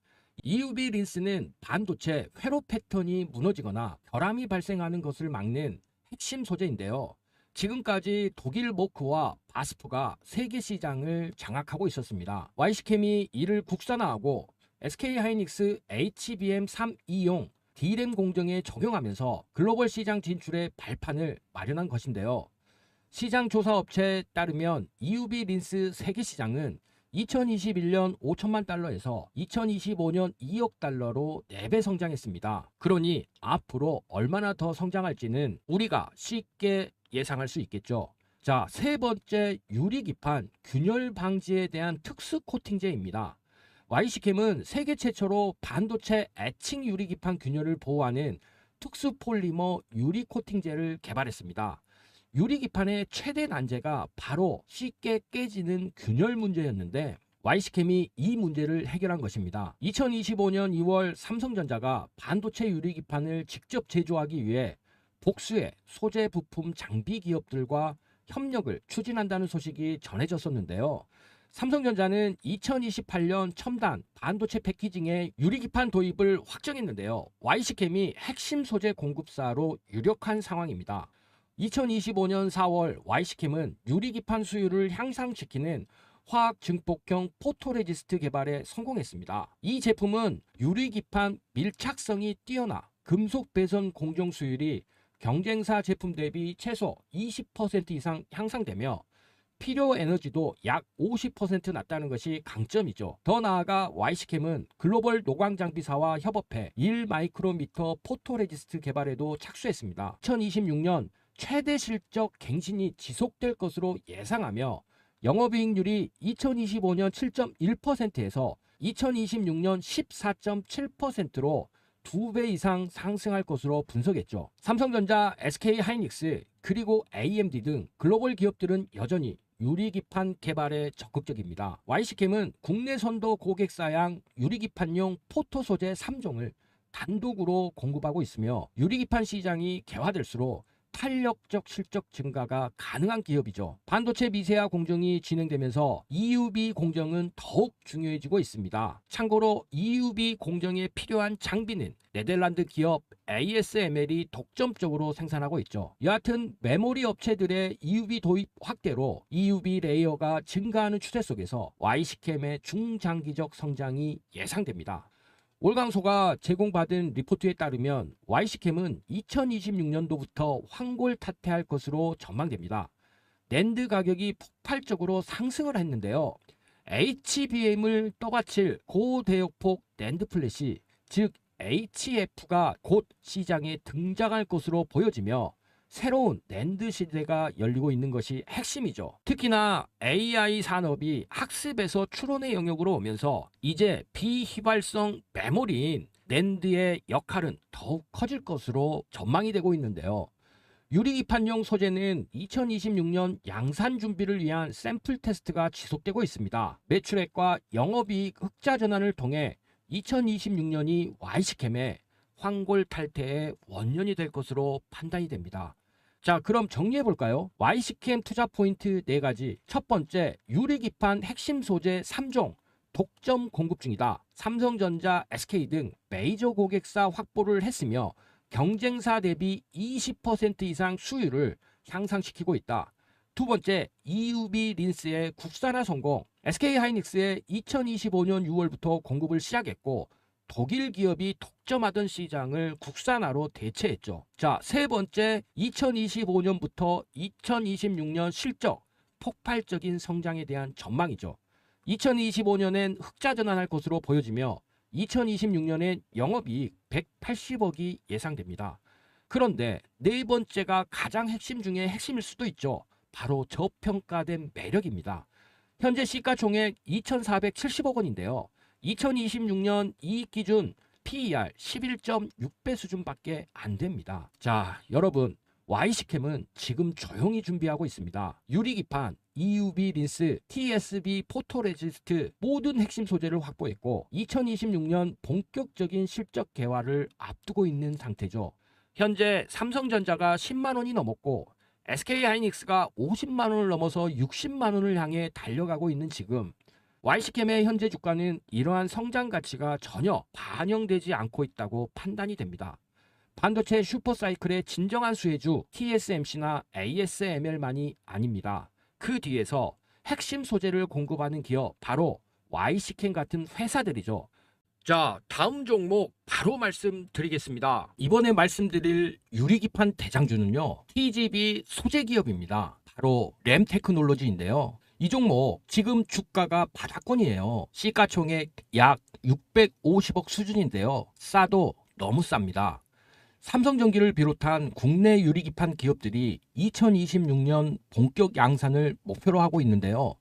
EUV 린스는 반도체 회로 패턴이 무너지거나 결함이 발생하는 것을 막는 핵심 소재인데요. 지금까지 독일 모크와 바스프가 세계 시장을 장악하고 있었습니다. YC캠이 이를 국산화하고 SK 하이닉스 HBM3E용 D램 공정에 적용하면서 글로벌 시장 진출의 발판을 마련한 것인데요. 시장 조사 업체에 따르면 EUV 린스 세계 시장은 2021년 5천만 달러에서 2025년 2억 달러로 4배 성장했습니다. 그러니 앞으로 얼마나 더 성장할지는 우리가 쉽게 예상할 수 있겠죠. 자, 세 번째, 유리기판 균열 방지에 대한 특수 코팅제입니다. YC캠은 세계 최초로 반도체 애칭 유리기판 균열을 보호하는 특수 폴리머 유리 코팅제를 개발했습니다. 유리기판의 최대 난제가 바로 쉽게 깨지는 균열 문제였는데 YC캠이 이 문제를 해결한 것입니다. 2025년 2월 삼성전자가 반도체 유리기판을 직접 제조하기 위해 복수의 소재 부품 장비 기업들과 협력을 추진한다는 소식이 전해졌었는데요. 삼성전자는 2028년 첨단 반도체 패키징의 유리기판 도입을 확정했는데요. YC캠이 핵심 소재 공급사로 유력한 상황입니다. 2025년 4월 YC캠은 유리기판 수율을 향상시키는 화학 증폭형 포토레지스트 개발에 성공했습니다. 이 제품은 유리기판 밀착성이 뛰어나 금속 배선 공정 수율이 경쟁사 제품 대비 최소 20% 이상 향상되며 필요 에너지도 약 50% 낮다는 것이 강점이죠. 더 나아가 YC캠은 글로벌 노광 장비사와 협업해 1마이크로미터 포토레지스트 개발에도 착수했습니다. 2026년 최대 실적 갱신이 지속될 것으로 예상하며 영업이익률이 2025년 7.1%에서 2026년 14.7%로 2배 이상 상승할 것으로 분석했죠. 삼성전자, SK 하이닉스, 그리고 AMD 등 글로벌 기업들은 여전히 유리기판 개발에 적극적입니다. YC캠은 국내 선도 고객사양 유리기판용 포토 소재 3종을 단독으로 공급하고 있으며 유리기판 시장이 개화될수록 탄력적 실적 증가가 가능한 기업이죠. 반도체 미세화 공정이 진행되면서 EUV 공정은 더욱 중요해지고 있습니다. 참고로 EUV 공정에 필요한 장비는 네덜란드 기업 ASML이 독점적으로 생산하고 있죠. 여하튼 메모리 업체들의 EUV 도입 확대로 EUV 레이어가 증가하는 추세 속에서 YC캠의 중장기적 성장이 예상됩니다. 올강소가 제공받은 리포트에 따르면 YC캠은 2026년도부터 황골탈퇴할 것으로 전망됩니다. 낸드 가격이 폭발적으로 상승을 했는데요. HBM을 떠받칠 고대역폭 낸드 플래시, 즉 HF가 곧 시장에 등장할 것으로 보여지며 새로운 낸드 시대가 열리고 있는 것이 핵심이죠. 특히나 AI 산업이 학습에서 추론의 영역으로 오면서 이제 비휘발성 메모리인 낸드의 역할은 더욱 커질 것으로 전망이 되고 있는데요. 유리기판용 소재는 2026년 양산 준비를 위한 샘플 테스트가 지속되고 있습니다. 매출액과 영업이익 흑자 전환을 통해 2026년이 YC캠의 황골 탈퇴의 원년이 될 것으로 판단이 됩니다. 자, 그럼 정리해 볼까요? YC캠 투자 포인트 4가지. 첫 번째, 유리기판 핵심 소재 3종 독점 공급 중이다. 삼성전자, SK 등 메이저 고객사 확보를 했으며 경쟁사 대비 20% 이상 수율을 향상시키고 있다. 두 번째, EUV 린스의 국산화 성공. SK하이닉스의 2025년 6월부터 공급을 시작했고 독일 기업이 독점하던 시장을 국산화로 대체했죠. 자, 세 번째, 2025년부터 2026년 실적 폭발적인 성장에 대한 전망이죠. 2025년엔 흑자 전환할 것으로 보여지며 2026년엔 영업이익 180억이 예상됩니다. 그런데 네 번째가 가장 핵심 중에 핵심일 수도 있죠. 바로 저평가된 매력입니다. 현재 시가총액 2,470억 원인데요. 2026년 이익 기준 PER 11.6배 수준밖에 안 됩니다. 자, 여러분, YC캠은 지금 조용히 준비하고 있습니다. 유리기판, EUV 린스, TSV 포토레지스트 모든 핵심 소재를 확보했고 2026년 본격적인 실적 개화를 앞두고 있는 상태죠. 현재 삼성전자가 10만 원이 넘었고 SK하이닉스가 50만 원을 넘어서 60만 원을 향해 달려가고 있는 지금 YC캠의 현재 주가는 이러한 성장 가치가 전혀 반영되지 않고 있다고 판단이 됩니다. 반도체 슈퍼사이클의 진정한 수혜주 TSMC나 ASML만이 아닙니다. 그 뒤에서 핵심 소재를 공급하는 기업 바로 YC캠 같은 회사들이죠. 자, 다음 종목 바로 말씀드리겠습니다. 이번에 말씀드릴 유리기판 대장주는요, TGV 소재 기업입니다. 바로 램테크놀로지인데요. 이 종목 지금 주가가 바닥권이에요. 시가총액 약 650억 수준인데요. 싸도 너무 쌉니다. 삼성전기를 비롯한 국내 유리기판 기업들이 2026년 본격 양산을 목표로 하고 있는데요.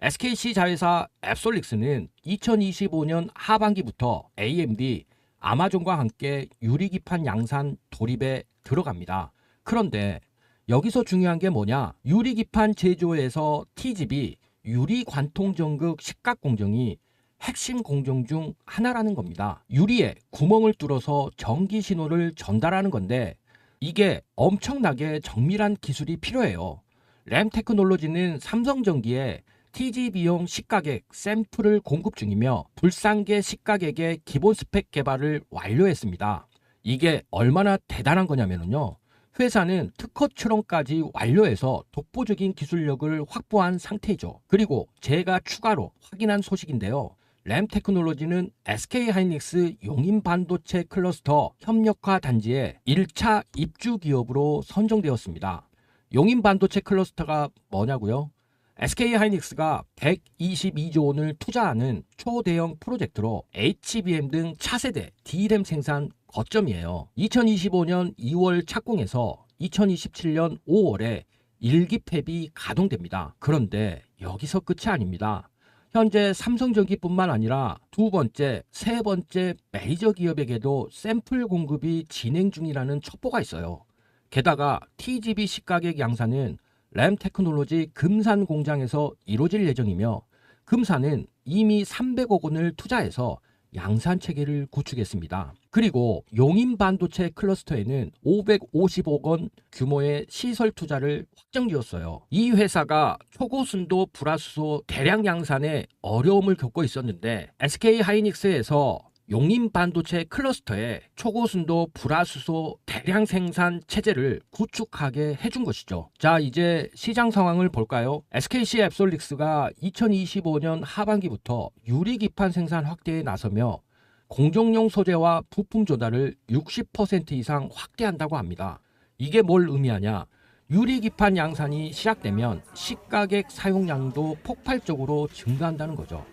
SKC 자회사 앱솔릭스는 2025년 하반기부터 AMD, 아마존과 함께 유리기판 양산 돌입에 들어갑니다. 그런데 여기서 중요한 게 뭐냐? 유리기판 제조에서 TGV, 유리관통전극 식각공정이 핵심 공정 중 하나라는 겁니다. 유리에 구멍을 뚫어서 전기 신호를 전달하는 건데 이게 엄청나게 정밀한 기술이 필요해요. 램테크놀로지는 삼성전기에 TGV용 식가객 샘플을 공급 중이며 불상계 식가객의 기본 스펙 개발을 완료했습니다. 이게 얼마나 대단한 거냐면요. 회사는 특허 출원까지 완료해서 독보적인 기술력을 확보한 상태죠. 그리고 제가 추가로 확인한 소식인데요. 램테크놀로지는 SK하이닉스 용인반도체 클러스터 협력화 단지의 1차 입주 기업으로 선정되었습니다. 용인반도체 클러스터가 뭐냐고요? SK하이닉스가 122조 원을 투자하는 초대형 프로젝트로 HBM 등 차세대 D램 생산 거점이에요. 2025년 2월 착공해서 2027년 5월에 1기 팹이 가동됩니다. 그런데 여기서 끝이 아닙니다. 현재 삼성전기뿐만 아니라 두 번째, 세 번째 메이저 기업에게도 샘플 공급이 진행 중이라는 첩보가 있어요. 게다가 TGV 식가격 양산은 램테크놀로지 금산 공장에서 이루어질 예정이며 금산은 이미 300억 원을 투자해서 양산 체계를 구축했습니다. 그리고 용인 반도체 클러스터에는 550억 원 규모의 시설 투자를 확정지었어요. 이 회사가 초고순도 불화수소 대량 양산에 어려움을 겪고 있었는데 SK하이닉스에서 용인 반도체 클러스터에 초고순도 불화수소 대량 생산 체제를 구축하게 해준 것이죠. 자, 이제 시장 상황을 볼까요? SKC 앱솔릭스가 2025년 하반기부터 유리기판 생산 확대에 나서며 공정용 소재와 부품 조달을 60% 이상 확대한다고 합니다. 이게 뭘 의미하냐? 유리기판 양산이 시작되면 식가격 사용량도 폭발적으로 증가한다는 거죠.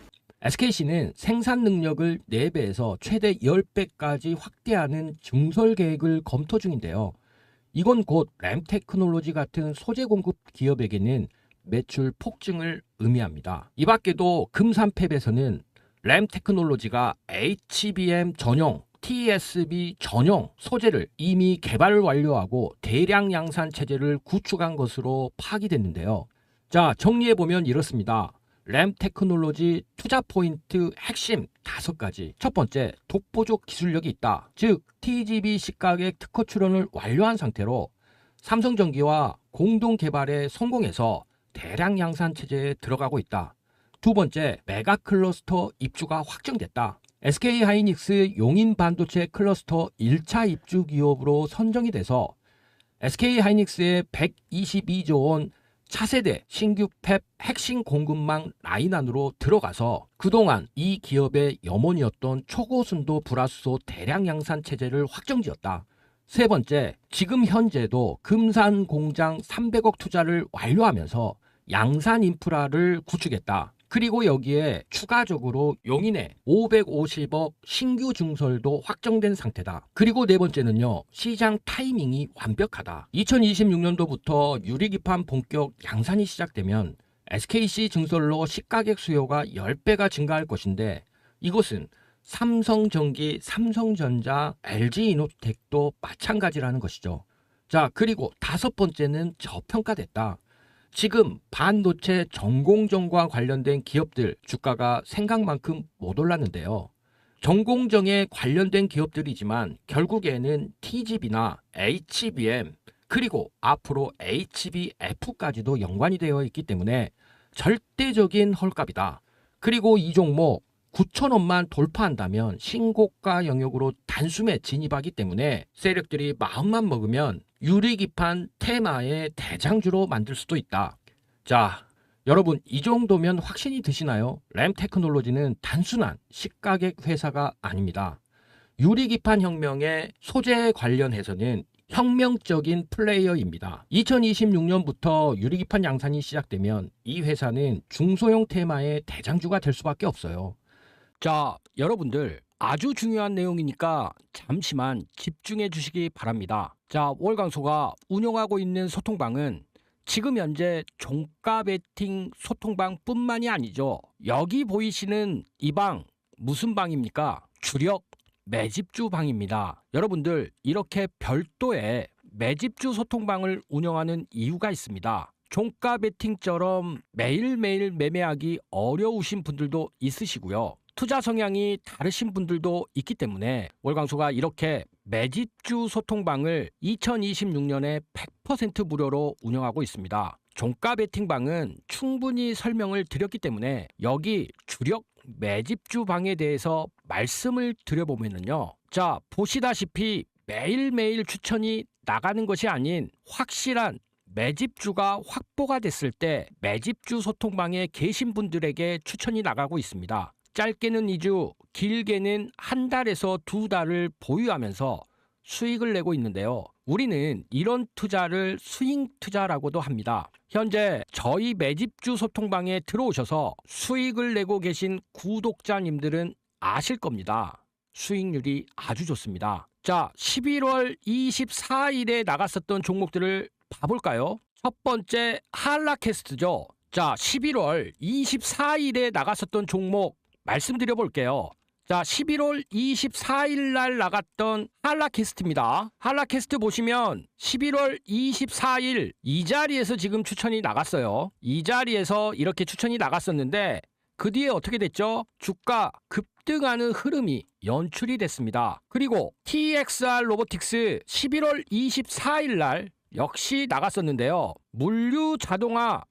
SKC는 생산 능력을 4배에서 최대 10배까지 확대하는 증설 계획을 검토 중인데요. 이건 곧 램테크놀로지 같은 소재 공급 기업에게는 매출 폭증을 의미합니다. 이 밖에도 금산팹에서는 램테크놀로지가 HBM 전용, TSV 전용 소재를 이미 개발을 완료하고 대량 양산 체제를 구축한 것으로 파악이 됐는데요. 자, 정리해보면 이렇습니다. 램 테크놀로지 투자 포인트 핵심 5가지. 첫 번째, 독보적 기술력이 있다. 즉 TGV 시가격 특허 출원을 완료한 상태로 삼성전기와 공동 개발에 성공해서 대량 양산 체제에 들어가고 있다. 두 번째, 메가 클러스터 입주가 확정됐다. SK 하이닉스 용인 반도체 클러스터 1차 입주 기업으로 선정이 돼서 SK 하이닉스의 122조 원 차세대 신규 팹 핵심 공급망 라인 안으로 들어가서 그동안 이 기업의 염원이었던 초고순도 불화수소 대량 양산 체제를 확정지었다. 세 번째, 지금 현재도 금산 공장 300억 투자를 완료하면서 양산 인프라를 구축했다. 그리고 여기에 추가적으로 용인에 550억 신규 증설도 확정된 상태다. 그리고 네 번째는요, 시장 타이밍이 완벽하다. 2026년도부터 유리기판 본격 양산이 시작되면 SKC 증설로 시가격 수요가 10배가 증가할 것인데 이것은 삼성전기, 삼성전자, LG이노텍도 마찬가지라는 것이죠. 자, 그리고 다섯 번째는 저평가됐다. 지금 반도체 전공정과 관련된 기업들 주가가 생각만큼 못 올랐는데요. 전공정에 관련된 기업들이지만 결국에는 TGV나 HBM 그리고 앞으로 HBF까지도 연관이 되어 있기 때문에 절대적인 헐값이다. 그리고 이 종목 9,000원만 돌파한다면 신고가 영역으로 단숨에 진입하기 때문에 세력들이 마음만 먹으면 유리기판 테마의 대장주로 만들 수도 있다. 자, 여러분 이 정도면 확신이 드시나요? 램 테크놀로지는 단순한 시가격 회사가 아닙니다. 유리기판 혁명의 소재에 관련해서는 혁명적인 플레이어입니다. 2026년부터 유리기판 양산이 시작되면 이 회사는 중소형 테마의 대장주가 될 수밖에 없어요. 자, 여러분들 아주 중요한 내용이니까 잠시만 집중해 주시기 바랍니다. 자, 월광소가 운영하고 있는 소통방은 지금 현재 종가 베팅 소통방 뿐만이 아니죠. 여기 보이시는 이 방 무슨 방입니까? 주력 매집주 방입니다. 여러분들 이렇게 별도의 매집주 소통방을 운영하는 이유가 있습니다. 종가 베팅처럼 매일매일 매매하기 어려우신 분들도 있으시고요. 투자 성향이 다르신 분들도 있기 때문에 월광소가 이렇게 매집주 소통방을 2026년에 100% 무료로 운영하고 있습니다. 종가 베팅방은 충분히 설명을 드렸기 때문에 여기 주력 매집주 방에 대해서 말씀을 드려보면요. 자, 보시다시피 매일매일 추천이 나가는 것이 아닌 확실한 매집주가 확보가 됐을 때 매집주 소통방에 계신 분들에게 추천이 나가고 있습니다. 짧게는 2주, 길게는 한 달에서 2달을 보유하면서 수익을 내고 있는데요. 우리는 이런 투자를 스윙 투자라고도 합니다. 현재 저희 매집주 소통방에 들어오셔서 수익을 내고 계신 구독자님들은 아실 겁니다. 수익률이 아주 좋습니다. 자, 11월 24일에 나갔었던 종목들을 봐볼까요? 첫 번째 한라캐스트죠. 자, 11월 24일에 나갔었던 종목 말씀드려 볼게요. 자, 11월 24일 날 나갔던 한라캐스트입니다. 한라캐스트 보시면 11월 24일 이 자리에서 지금 추천이 나갔어요. 이 자리에서 이렇게 추천이 나갔었는데 그 뒤에 어떻게 됐죠? 주가 급등하는 흐름이 연출이 됐습니다. 그리고 TXR 로보틱스 11월 24일 날 역시 나갔었는데요. 물류 자동화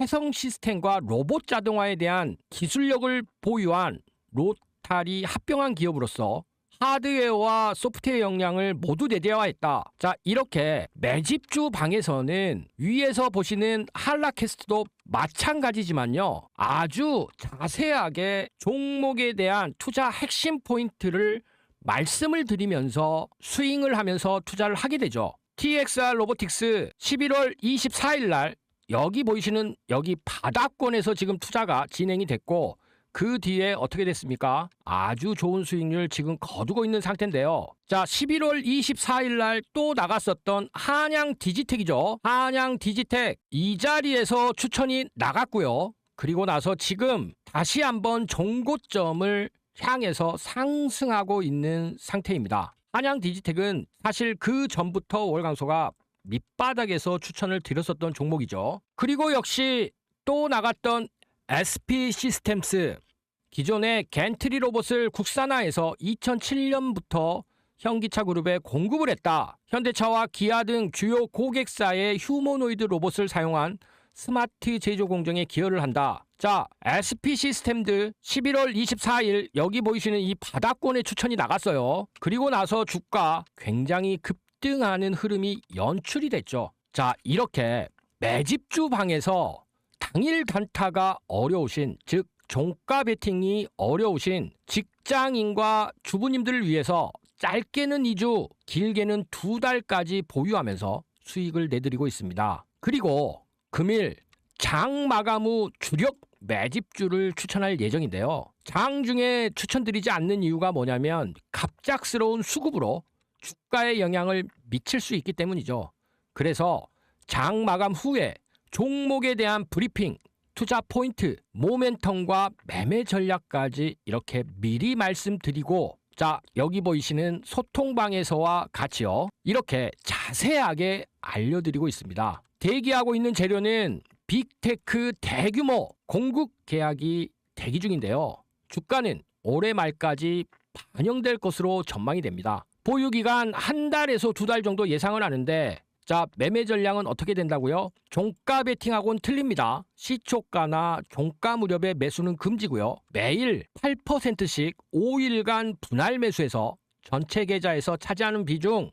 해성 시스템과 로봇 자동화에 대한 기술력을 보유한 로탈이 합병한 기업으로서 하드웨어와 소프트웨어 역량을 모두 내재화했다. 자, 이렇게 매집주 방에서는 위에서 보시는 한라캐스트도 마찬가지지만요. 아주 자세하게 종목에 대한 투자 핵심 포인트를 말씀을 드리면서 스윙을 하면서 투자를 하게 되죠. TXR 로보틱스 11월 24일 날 여기 보이시는 여기 바닥권에서 지금 투자가 진행이 됐고 그 뒤에 어떻게 됐습니까? 아주 좋은 수익률 지금 거두고 있는 상태인데요. 자, 11월 24일 날 또 나갔었던 한양 디지텍이죠. 한양 디지텍 이 자리에서 추천이 나갔고요. 그리고 나서 지금 다시 한번 종고점을 향해서 상승하고 있는 상태입니다. 한양 디지텍은 사실 그 전부터 월광소가 밑바닥에서 추천을 드렸었던 종목이죠. 그리고 역시 또 나갔던 SP 시스템스. 기존의 겐트리 로봇을 국산화해서 2007년부터 현기차 그룹에 공급을 했다. 현대차와 기아 등 주요 고객사의 휴머노이드 로봇을 사용한 스마트 제조 공정에 기여를 한다. 자, SP 시스템들 11월 24일 여기 보이시는 이 바닥권에 추천이 나갔어요. 그리고 나서 주가 굉장히 급등하는 흐름이 연출이 됐죠. 자, 이렇게 매집주 방에서 당일 단타가 어려우신, 즉 종가 베팅이 어려우신 직장인과 주부님들을 위해서 짧게는 2주, 길게는 2달까지 보유하면서 수익을 내드리고 있습니다. 그리고 금일 장 마감 후 주력 매집주를 추천할 예정인데요. 장 중에 추천드리지 않는 이유가 뭐냐면 갑작스러운 수급으로 주가에 영향을 미칠 수 있기 때문이죠. 그래서 장 마감 후에 종목에 대한 브리핑, 투자 포인트, 모멘텀과 매매 전략까지 이렇게 미리 말씀드리고, 자, 여기 보이시는 소통방에서와 같이요, 이렇게 자세하게 알려드리고 있습니다. 대기하고 있는 재료는 빅테크 대규모 공급 계약이 대기 중인데요. 주가는 올해 말까지 반영될 것으로 전망이 됩니다. 보유기간 한 달에서 2달 정도 예상을 하는데, 자, 매매 전략은 어떻게 된다고요? 종가 베팅하고는 틀립니다. 시초가나 종가 무렵의 매수는 금지고요. 매일 8%씩 5일간 분할 매수해서 전체 계좌에서 차지하는 비중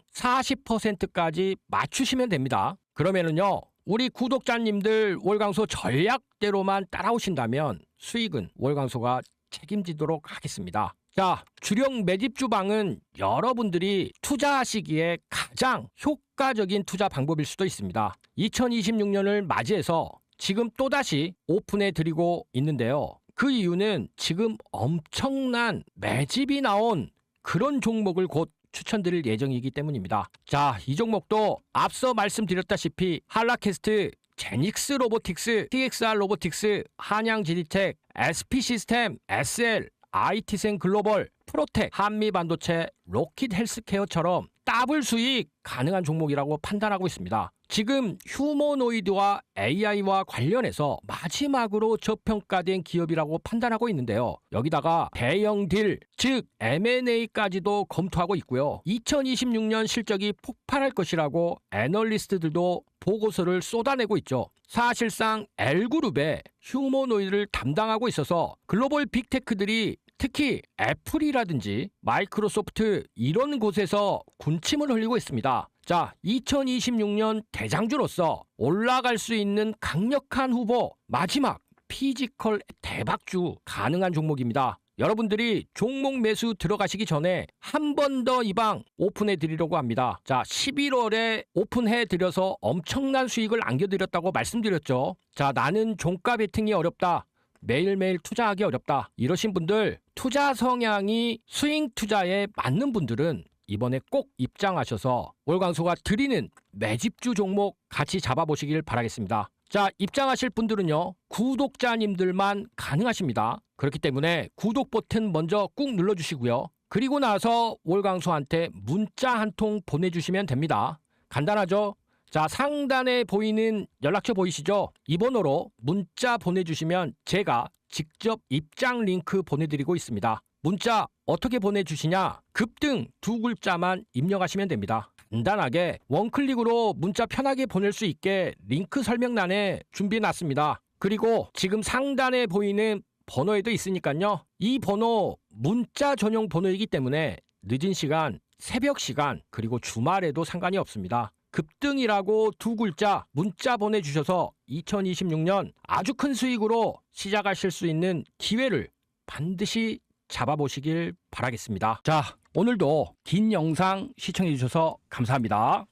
40%까지 맞추시면 됩니다. 그러면은요, 우리 구독자님들 월광소 전략대로만 따라오신다면 수익은 월광소가 책임지도록 하겠습니다. 자, 주력 매집주방은 여러분들이 투자하시기에 가장 효과적인 투자 방법일 수도 있습니다. 2026년을 맞이해서 지금 또다시 오픈해 드리고 있는데요. 그 이유는 지금 엄청난 매집이 나온 그런 종목을 곧 추천드릴 예정이기 때문입니다. 자, 이 종목도 앞서 말씀드렸다시피 한라캐스트, 제닉스 로보틱스, TXR 로보틱스, 한양지디텍, SP 시스템, SL, IT생 글로벌, 프로텍, 한미반도체, 로킷 헬스케어처럼 더블 수익 가능한 종목이라고 판단하고 있습니다. 지금 휴머노이드와 AI와 관련해서 마지막으로 저평가된 기업이라고 판단하고 있는데요. 여기다가 대형 딜, 즉 M&A까지도 검토하고 있고요. 2026년 실적이 폭발할 것이라고 애널리스트들도 보고서를 쏟아내고 있죠. 사실상 L그룹의 휴머노이드를 담당하고 있어서 글로벌 빅테크들이 특히 애플이라든지 마이크로소프트 이런 곳에서 군침을 흘리고 있습니다. 자, 2026년 대장주로서 올라갈 수 있는 강력한 후보, 마지막 피지컬 대박주 가능한 종목입니다. 여러분들이 종목 매수 들어가시기 전에 한 번 더 이 방 오픈해 드리려고 합니다. 자, 11월에 오픈해 드려서 엄청난 수익을 안겨드렸다고 말씀드렸죠. 자, 나는 종가 베팅이 어렵다, 매일매일 투자하기 어렵다, 이러신 분들, 투자 성향이 스윙 투자에 맞는 분들은 이번에 꼭 입장하셔서 월광소가 드리는 매집주 종목 같이 잡아보시길 바라겠습니다. 자, 입장하실 분들은요, 구독자님들만 가능하십니다. 그렇기 때문에 구독 버튼 먼저 꾹 눌러주시고요. 그리고 나서 월광소한테 문자 한 통 보내주시면 됩니다. 간단하죠? 자, 상단에 보이는 연락처 보이시죠? 이 번호로 문자 보내주시면 제가 직접 입장 링크 보내드리고 있습니다. 문자 어떻게 보내주시냐? 급등 2글자만 입력하시면 됩니다. 간단하게 원클릭으로 문자 편하게 보낼 수 있게 링크 설명란에 준비해놨습니다. 그리고 지금 상단에 보이는 번호에도 있으니까요. 이 번호 문자 전용 번호이기 때문에 늦은 시간, 새벽 시간, 그리고 주말에도 상관이 없습니다. 급등이라고 2글자 문자 보내주셔서 2026년 아주 큰 수익으로 시작하실 수 있는 기회를 반드시 잡아보시길 바라겠습니다. 자, 오늘도 긴 영상 시청해주셔서 감사합니다.